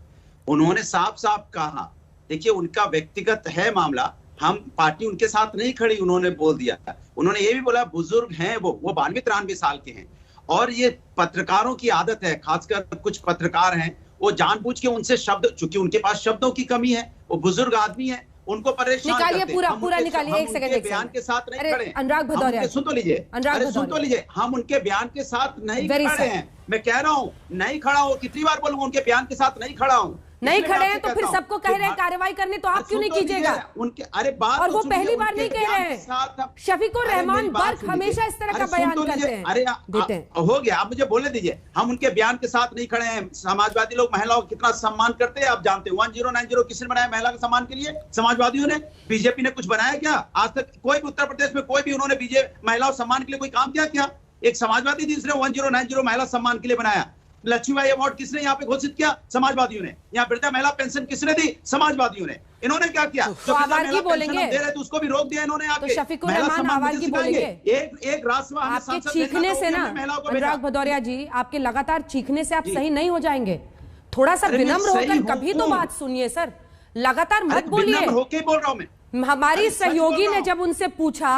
उन्होंने साफ साफ कहा, देखिए उनका व्यक्तिगत है मामला, हम पार्टी उनके साथ नहीं खड़ी, उन्होंने बोल दिया। उन्होंने ये भी बोला बुजुर्ग हैं वो 92-93 साल के हैं, और ये पत्रकारों की आदत है, खासकर कुछ पत्रकार हैं वो जानबूझ के उनसे शब्द, चूंकि उनके पास शब्दों की कमी है, वो बुजुर्ग आदमी है, उनको परेशान निकालिए करते। पूरा निकालिए। एक सेकंड, बयान के साथ नहीं खड़े। अनुराग भदौरिया, सुन तो लीजिए, अरे सुन तो लीजिए, हम उनके बयान के साथ नहीं खड़े हैं। मैं कह रहा हूँ नहीं खड़ा हूँ, कितनी बार बोलूंगा, उनके बयान के साथ नहीं खड़ा हूँ। नहीं खड़े हैं तो फिर सबको कह रहे हैं कार्रवाई करने, तो आप क्यों नहीं कीजिएगा? उनके अरे बात, और वो पहली बार नहीं कह रहे हैं। शफीकुर रहमान बर्क हमेशा इस तरह का बयान करते हैं। अरे हो गया, आप मुझे बोलने दीजिए। हम उनके बयान के साथ नहीं खड़े हैं। समाजवादी लोग महिलाओं का कितना सम्मान करते हैं आप जानते हैं। 1090 किसने बनाया महिला के सम्मान के लिए? समाजवादियों ने। बीजेपी ने कुछ बनाया क्या? आज तक कोई भी उत्तर प्रदेश में कोई भी उन्होंने बीजेपी महिलाओं सम्मान के लिए कोई काम किया क्या? एक समाजवादी जिसने 1090 महिला सम्मान के लिए बनाया। लक्ष्मीबाई अवार्ड किसने यहाँ पे घोषित किया? समाजवादियों ने। यहाँ वृद्धा महिला पेंशन किसने दी? समाजवादियों ने। इन्होंने क्या किया? तो आवारगी बोलेंगे, दे रहे थे उसको भी रोक दिया इन्होंने। तो शफीकुर रहमान आवारगी बोलेंगे। एक राष्ट्रवादी आपके चीखने से ना अनुराग भदौरिया जी, आपके लगातार चीखने से आप सही नहीं हो जाएंगे। थोड़ा सा विनम्र होकर कभी तो बात सुनिए सर, लगातार मत बोलिए। होके बोल रहा हूं मैं। हमारी सहयोगी ने जब उनसे पूछा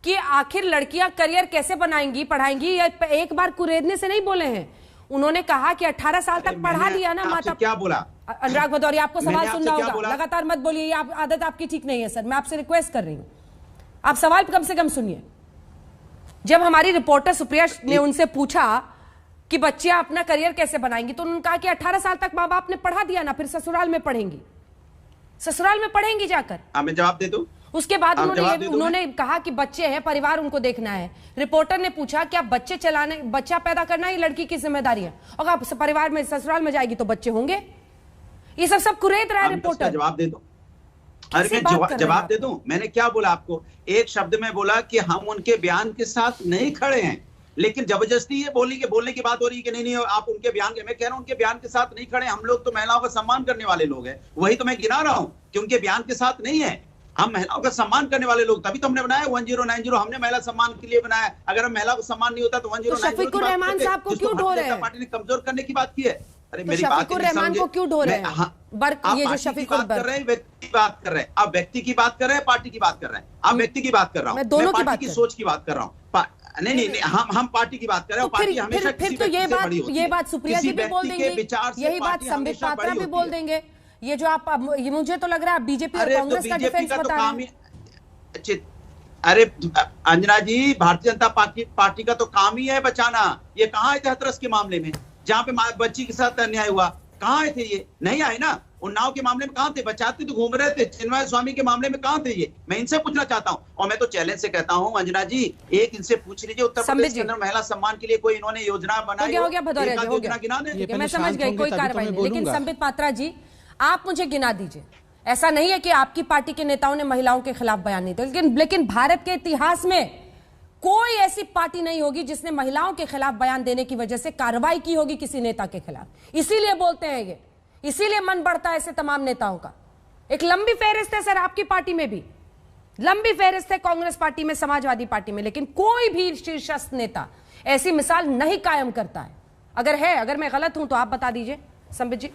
कि आखिर लड़कियां करियर कैसे बनाएंगी, पढ़ाएंगी, एक बार कुरेदने से नहीं बोले हैं। उन्होंने कहा कि 18 साल तक पढ़ा दिया ना माता। क्या बोला? अनुराग भदौरिया, आपको सवाल सुनना होगा, लगातार मत बोलिए, ये आदत आपकी ठीक नहीं है सर। मैं आपसे रिक्वेस्ट कर रही हूं, आप सवाल कम से कम सुनिए। जब हमारी रिपोर्टर सुप्रिया ने उनसे पूछा कि बच्चियां अपना करियर कैसे बनाएंगी, तो उन्होंने कहा कि 18 साल तक माँ बाप ने पढ़ा दिया ना, फिर ससुराल में पढ़ेंगी, ससुराल में पढ़ेंगी जाकर। मैं जवाब दे दूं? उसके बाद उन्होंने कहा कि बच्चे हैं, परिवार उनको देखना है। रिपोर्टर ने पूछा क्या बच्चा पैदा करना ही लड़की की जिम्मेदारी है, और आप परिवार में ससुराल में जाएगी तो बच्चे होंगे। ये सब कुरेद रहा है रिपोर्टर। जवाब दे दो। अरे मैं जवाब दे दूं? मैंने क्या बोला आपको? एक शब्द में बोला कि हम उनके बयान के साथ नहीं खड़े हैं, लेकिन जबरदस्ती ये बोलने की बात हो रही है कि नहीं आप उनके बयान के। मैं कह रहा हूं उनके बयान के साथ नहीं खड़े। हम लोग तो महिलाओं का सम्मान करने वाले लोग हैं, वही तो मैं गिना रहा हूं कि उनके बयान के साथ नहीं है। हम महिलाओं का सम्मान करने वाले लोग, तभी तो हमने बनाया 1090। हमने महिला सम्मान के लिए बनाया। अगर हम महिला को सम्मान नहीं होता तो 1090 शफीकुर रहमान साहब को क्यों ढो रहे हैं? पार्टी ने कमजोर करने की बात की है। अरे मेरी बात शफीकुर रहमान को क्यों ढो रहे हैं? ये जो शफीकुर कर रहे हैं, व्यक्ति की बात कर रहे हैं। आप व्यक्ति की बात कर रहे हैं, पार्टी की बात कर रहे हैं। आप व्यक्ति की बात कर रहा हूँ, दोनों पार्टी की सोच की बात कर रहा हूँ। नहीं, हम पार्टी की बात कर रहे हैं। पार्टी हमेशा फिर तो ये बात सुप्रिया जी भी बोल देंगे, यही बात संबित पात्रा भी बोल देंगे। ये जो आप, मुझे तो लग रहा है बीजेपी और कांग्रेस का डिफेंस बता रहे हैं। अरे अंजना जी, भारतीय जनता पार्टी का तो काम ही है बचाना। ये कहाँ आए थे हाथरस के मामले में, जहाँ पे बच्ची के साथ अन्याय हुआ? कहाँ आए थे? ये नहीं आए ना। उन्नाव के मामले में कहाँ थे? बचाते तो घूम रहे थे। चिन्मय स्वामी के मामले में कहाँ थे? ये मैं इनसे पूछना चाहता हूँ, और मैं तो चैलेंज से कहता हूँ अंजना जी, एक इनसे पूछ लीजिए उत्तर प्रदेश के अंदर महिला सम्मान के लिए कोई इन्होंने योजना बनाई? हो गया भदौरिया जी, हो गया, मैं समझ गई, कोई कार्रवाई नहीं। लेकिन संबित पात्रा जी, आप मुझे गिना दीजिए। ऐसा नहीं है कि आपकी पार्टी के नेताओं ने महिलाओं के खिलाफ बयान नहीं दिए, लेकिन भारत के इतिहास में कोई ऐसी पार्टी नहीं होगी जिसने महिलाओं के खिलाफ बयान देने की वजह से कार्रवाई की होगी किसी नेता के खिलाफ। इसीलिए बोलते हैं ये, इसीलिए मन बढ़ता है ऐसे तमाम नेताओं का। एक लंबी फहरिस्त है सर, आपकी पार्टी में भी लंबी फहरिस्त है, कांग्रेस पार्टी में, समाजवादी पार्टी में, लेकिन कोई भी शीर्षस्थ नेता ऐसी मिसाल नहीं कायम करता है। अगर मैं गलत हूं तो आप बता दीजिए संबित जी।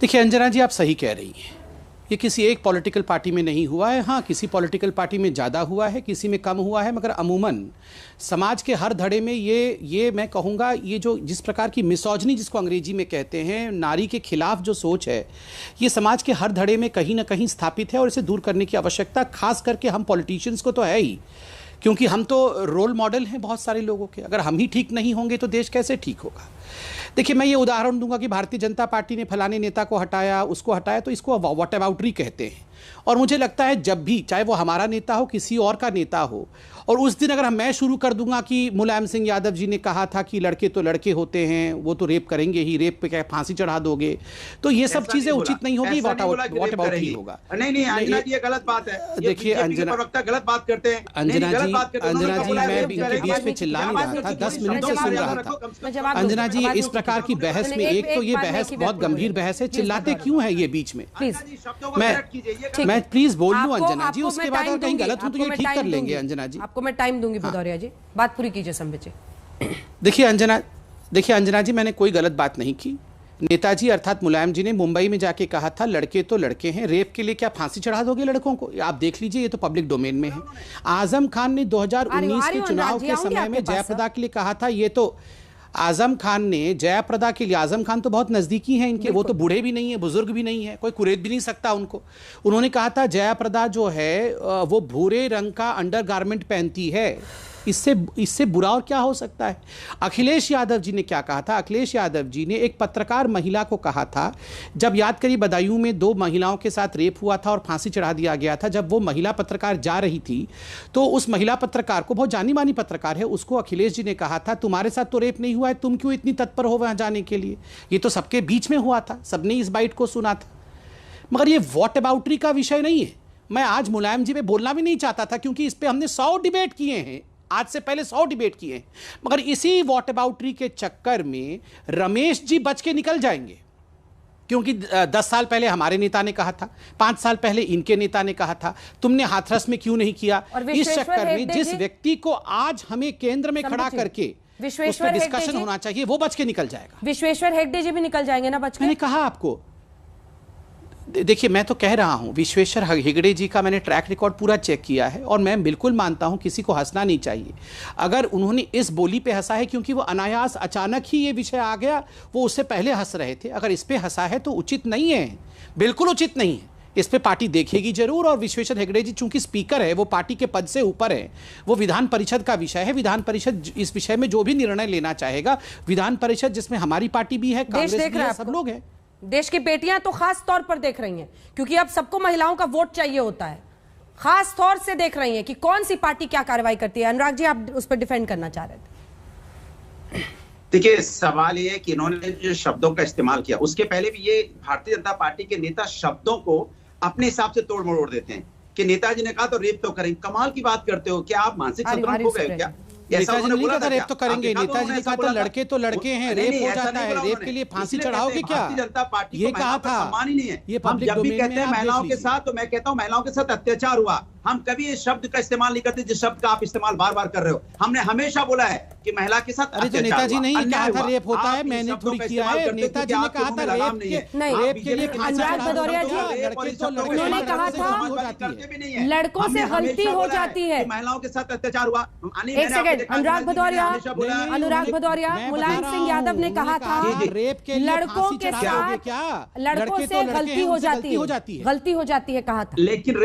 देखिए अंजना जी, आप सही कह रही हैं। ये किसी एक पॉलिटिकल पार्टी में नहीं हुआ है। हाँ, किसी पॉलिटिकल पार्टी में ज़्यादा हुआ है, किसी में कम हुआ है, मगर अमूमन समाज के हर धड़े में ये मैं कहूँगा, ये जो जिस प्रकार की मिसोजिनी जिसको अंग्रेजी में कहते हैं, नारी के खिलाफ जो सोच है, ये समाज के हर धड़े में कहीं ना कहीं स्थापित है और इसे दूर करने की आवश्यकता खास करके हम पॉलिटिशियंस को तो है ही, क्योंकि हम तो रोल मॉडल हैं बहुत सारे लोगों के। अगर हम ही ठीक नहीं होंगे तो देश कैसे ठीक होगा। देखिए, मैं ये उदाहरण दूंगा कि भारतीय जनता पार्टी ने फलाने नेता को हटाया, उसको हटाया, तो इसको व्हाट अबाउटरी कहते हैं। और मुझे लगता है जब भी, चाहे वो हमारा नेता हो, किसी और का नेता हो, और उस दिन अगर मैं शुरू कर दूंगा कि मुलायम सिंह यादव जी ने कहा था कि लड़के तो लड़के होते हैं, वो तो रेप करेंगे ही, रेप पे क्या फांसी चढ़ा दोगे, तो ये सब चीजें उचित नहीं होगी, व्हाट अबाउट ही होगा। नहीं, अंजना जी, ये गलत बात है। देखिए अंजना, गलत बात करते हैं अंजना जी, मैं इनके बीच में चिल्ला नहीं रहा था, 10 मिनट से सुन रहा था। अंजना जी, इस प्रकार की बहस में, एक तो ये बहस बहुत गंभीर बहस है, चिल्लाते क्यों है ये बीच में? मैं प्लीज बोल लूं अंजना जी, उसके बाद अगर कहीं गलत हूं तो ये ठीक कर लेंगे। अंजना जी, आपको मैं टाइम दूंगी। भदौरिया जी, बात पूरी कीजिए संबित जी। देखिए अंजना जी, मैंने कोई गलत बात नहीं की। नेताजी अर्थात मुलायम जी ने मुंबई में जाके कहा था लड़के तो लड़के हैं, रेप के लिए क्या फांसी चढ़ा दोगे लड़कों को? आप देख लीजिए, ये तो पब्लिक डोमेन में है। आजम खान ने 2019 के चुनाव के समय में जयप्रदा के लिए कहा था, ये तो आजम खान ने जयाप्रदा के लिए, आजम खान तो बहुत नजदीकी हैं इनके, वो तो बूढ़े भी नहीं है, बुजुर्ग भी नहीं है, कोई कुरेद भी नहीं सकता उनको। उन्होंने कहा था जयाप्रदा जो है वो भूरे रंग का अंडरगारमेंट पहनती है, इससे बुरा और क्या हो सकता है। अखिलेश यादव जी ने क्या कहा था? अखिलेश यादव जी ने एक पत्रकार महिला को कहा था, जब याद करिए बदायूं में 2 महिलाओं के साथ रेप हुआ था और फांसी चढ़ा दिया गया था, जब वो महिला पत्रकार जा रही थी तो उस महिला पत्रकार को, बहुत जानी मानी पत्रकार है, उसको अखिलेश जी ने कहा था तुम्हारे साथ तो रेप नहीं हुआ है, तुम क्यों इतनी तत्पर हो वहां जाने के लिए? ये तो सबके बीच में हुआ था, सबने इस बाइट को सुना था। मगर ये व्हाट अबाउटरी का विषय नहीं है। मैं आज मुलायम जी पे बोलना भी नहीं चाहता था, क्योंकि इस पे हमने 100 डिबेट किए हैं, आज से पहले 100 डिबेट किए हैं, मगर इसी व्हाट अबाउटरी के चक्कर में रमेश जी बच के निकल जाएंगे, क्योंकि 10 साल पहले हमारे नेता ने कहा था, 5 साल पहले इनके नेता ने कहा था, तुमने हाथरस में क्यों नहीं किया? इस चक्कर में जिस व्यक्ति को आज हमें केंद्र में खड़ा करके उस पर डिस्कशन होना चाहिए, वो बच के निकल जाएगा। विश्वेश्वर हेगड़े जी भी निकल जाएंगे ना बच के? मैंने कहा आपको, देखिए मैं तो कह रहा हूं, विश्वेश्वर हेगड़े जी का मैंने ट्रैक रिकॉर्ड पूरा चेक किया है और मैं बिल्कुल मानता हूं किसी को हंसना नहीं चाहिए। अगर उन्होंने इस बोली पे हंसा है क्योंकि वो अनायास अचानक ही ये विषय आ गया, वो उससे पहले हंस रहे थे, अगर इस पे हंसा है तो उचित नहीं है, बिल्कुल उचित नहीं है। इस पे पार्टी देखेगी जरूर, और विश्वेश्वर हेगड़े जी चूंकि स्पीकर है, वो पार्टी के पद से ऊपर है, वो विधान परिषद का विषय है, विधान परिषद इस विषय में जो भी निर्णय लेना चाहेगा, विधान परिषद जिसमें हमारी पार्टी भी है, कांग्रेस भी है, सब लोग हैं। देश की बेटियां तो खास तौर पर देख रही हैं, क्योंकि अब सबको महिलाओं का वोट चाहिए होता है, खास तौर से देख रही हैं कि कौन सी पार्टी क्या कार्रवाई करती है। अनुराग जी, आप उस पर डिफेंड करना चाह रहे थे। देखिए, सवाल ये है कि इन्होंने जो शब्दों का इस्तेमाल किया, उसके पहले भी ये भारतीय जनता पार्टी के नेता शब्दों को अपने हिसाब से तोड़ मरोड़ देते हैं कि नेताजी ने कहा तो रेप तो करेंगे। कमाल की बात करते हो, क्या आप मानसिक संतुलन खो गए क्या? नेताजी ने कहा था रेप तो करेंगे, नेताजी ने कहा था लड़के तो लड़के हैं, रेप हो जाता है, रेप के लिए फांसी चढ़ाओगे क्या? जनता पार्टी ये कहा था, सम्मान ही नहीं है। ये हम जब भी कहते हैं महिलाओं के साथ, तो मैं कहता हूँ महिलाओं के साथ अत्याचार हुआ, हम कभी इस शब्द का इस्तेमाल नहीं करते जिस शब्द का आप इस्तेमाल बार बार कर रहे हो। हमने हमेशा बोला है कि महिला के साथ अरे जो नेताजी नहीं कहा था रेप होता है, मैंने थोड़ी किया है, नेताजी ने कहा था रेप के लिए अनुराग भदौरिया जी, उन्होंने कहा था लड़कों से गलती हो जाती है, महिलाओं के साथ अत्याचार हुआ। एक सेकंड, अनुराग भदौरिया, मुलायम सिंह यादव ने कहा था लड़कों के साथ, लड़कों से गलती हो जाती है कहा था, लेकिन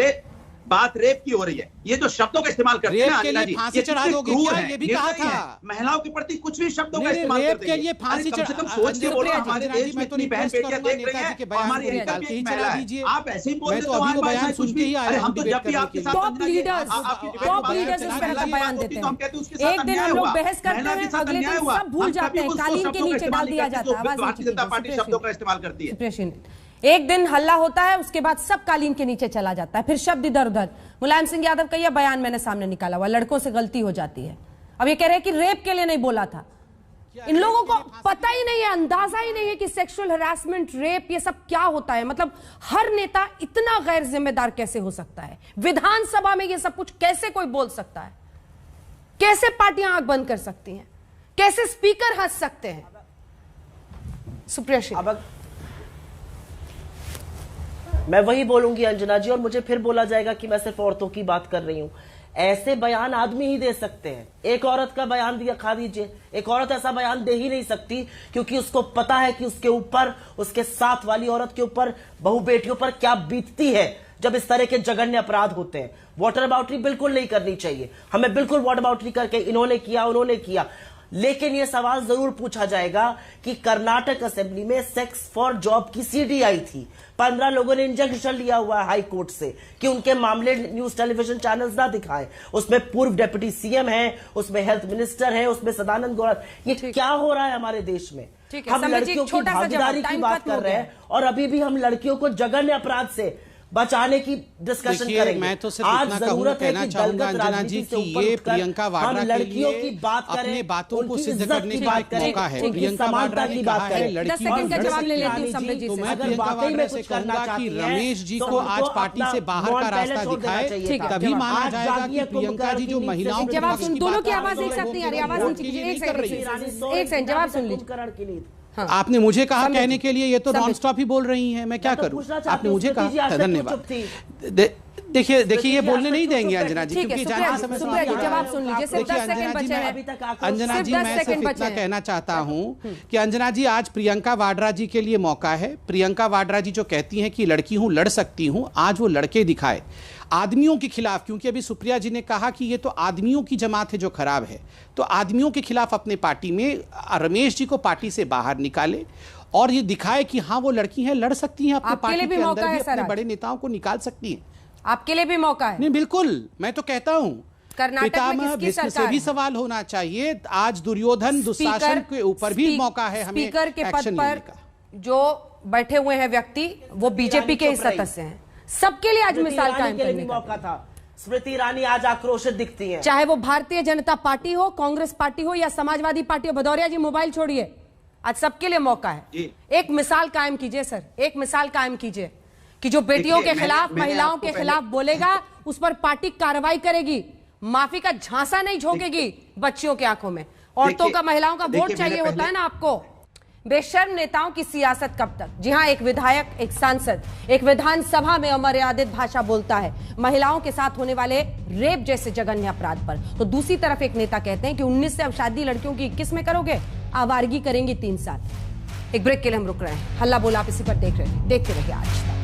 बात रेप की हो रही है। ये जो शब्दों का इस्तेमाल करते हैं ना, फांसी चढ़ा दोगे क्या? ये भी कहा था। महिलाओं के प्रति कुछ भी शब्दों का इस्तेमाल करते हैं। ये फांसी कम से कम सोच के बोलो, हमारे देश में इतनी बहन बेटियां देख रही हैं, हमारी इनकम भी एक महिला है। आप ऐसे ही बोल देते हो, हमारे बयान सुन के ही आ रहे हैं। हम तो जब भी आपके साथ टॉप लीडर्स इस तरह का बयान देते हैं, एक दिन हम लोग बहस करते हैं, अगले दिन सब भूल जाते हैं, कालीन के नीचे डाल दिया जाता है। भारतीय जनता पार्टी शब्दों का इस्तेमाल करती है। एक दिन हल्ला होता है, उसके बाद सब कालीन के नीचे चला जाता है, फिर शब्द इधर उधर। मुलायम सिंह यादव का यह बयान मैंने सामने निकाला हुआ, लड़कों से गलती हो जाती है। अब ये कह रहे हैं कि रेप के लिए नहीं बोला था। इन लोगों को पता ही नहीं है, अंदाजा ही नहीं है कि सेक्सुअल हैरासमेंट, रेप, ये सब क्या होता है। मतलब हर नेता इतना गैर जिम्मेदार कैसे हो सकता है? विधानसभा में ये सब कुछ कैसे कोई बोल सकता है? कैसे पार्टियां आंख बंद कर सकती हैं? कैसे स्पीकर हंस सकते हैं? सुप्रिया, मैं वही बोलूंगी अंजना जी, और मुझे फिर बोला जाएगा कि मैं सिर्फ औरतों की बात कर रही हूं। ऐसे बयान आदमी ही दे सकते हैं। एक औरत का बयान दिखा दीजिए, एक औरत ऐसा बयान दे ही नहीं सकती, क्योंकि उसको पता है कि उसके ऊपर, उसके साथ वाली औरत के ऊपर, बहू बेटियों पर क्या बीतती है जब इस तरह के जघन्य अपराध होते हैं। वाटर बाउटरी बिल्कुल नहीं करनी चाहिए, हमें बिल्कुल वाटर बाउटरी करके इन्होंने किया उन्होंने किया, लेकिन यह सवाल जरूर पूछा जाएगा कि कर्नाटक असेंबली में सेक्स फॉर जॉब की सीडी आई थी, 15 लोगों ने इंजंक्शन लिया हुआ है हाई कोर्ट से कि उनके मामले न्यूज टेलीविजन चैनल्स ना दिखाएं। उसमें पूर्व डिप्टी सीएम है, उसमें हेल्थ मिनिस्टर है, उसमें सदानंद गौड़ा। ये क्या हो रहा है हमारे देश में? हम लड़कियों की भागीदारी की बात कर रहे हैं और अभी भी हम लड़कियों को जघन्य अपराध से बचाने की डिस्कशन करेंगे। मैं तो सिर्फ इतना कहना चाहूंगा अंजना जी कि ये प्रियंका वाड्रा लड़कियों की बात करें, अपने बातों को सिद्ध करने का एक मौका है। प्रियंका वाड्रा ने कहा है लड़की तो मैं प्रियंका वाड्रा से कहूंगा कि रमेश जी को आज पार्टी से बाहर का रास्ता दिखाए, तभी माना जाएगा कि प्रियंका जी जो महिलाओं के जवाब सुन, दोनों की आवाज एक साथ नहीं आ रही, आवाज नीचे कीजिए। एक सेकंड जवाब सुन लीजिए। हाँ। आपने मुझे कहा कहने के लिए, ये तो नॉन स्टॉप ही बोल रही हैं, मैं क्या करूं? आपने मुझे कहा, धन्यवाद। देखिए ये बोलने नहीं देंगे अंजना जी, क्योंकि जवाब सुन लीजिए, सिर्फ 10 सेकंड बचे हैं। अंजना जी मैं सिर्फ इतना कहना चाहता हूं कि अंजना जी आज प्रियंका वाड्रा जी के लिए मौका है। प्रियंका वाड्रा जी जो कहती हैं कि लड़की हूं, लड़ सकती हूं, आज वो लड़के दिखाए आदमियों के खिलाफ, क्योंकि अभी सुप्रिया जी ने कहा कि ये तो आदमियों की जमात है जो खराब है, तो आदमियों के खिलाफ अपने पार्टी में रमेश जी को पार्टी से बाहर निकाले और ये दिखाए कि हाँ वो लड़की हैं, लड़ सकती हैं, अपने पार्टी के अंदर भी अपने बड़े नेताओं को निकाल सकती हैं। आपके लिए भी मौका है। नहीं बिल्कुल, मैं तो कहता हूं कर्नाटक में किसकी सरकार से भी सवाल होना चाहिए। आज दुर्योधन दुशासन के ऊपर भी मौका है हमें स्पीकर के पद पर जो बैठे हुए हैं व्यक्ति, वो बीजेपी के सदस्य हैं। सबके लिए आज मिसाल कायम करने का मौका था। स्मृति ईरानी आज आक्रोशित दिखती हैं, चाहे वो भारतीय जनता पार्टी हो, कांग्रेस पार्टी हो या समाजवादी पार्टी हो। भदौरिया जी मोबाइल छोड़िए, आज सबके लिए मौका है। एक मिसाल कायम कीजिए सर, एक मिसाल कायम कीजिए कि जो बेटियों के खिलाफ, महिलाओं के खिलाफ बोलेगा उस पर पार्टी कार्रवाई करेगी, माफी का झांसा नहीं झोंकेगी बच्चियों की आंखों में। औरतों का, महिलाओं का वोट चाहिए होता है ना आपको। बेशर्म नेताओं की सियासत कब तक? जी हां, एक विधायक, एक सांसद, एक विधानसभा में अमर्यादित भाषा बोलता है महिलाओं के साथ होने वाले रेप जैसे जघन्य अपराध पर, तो दूसरी तरफ एक नेता कहते हैं कि 19 से अब शादी लड़कियों की 21 में करोगे, आवारगी करेंगी 3 साल। एक ब्रेक के लिए हम रुक रहे हैं। हल्ला बोल आप इसी पर देखते रहिए आज तक।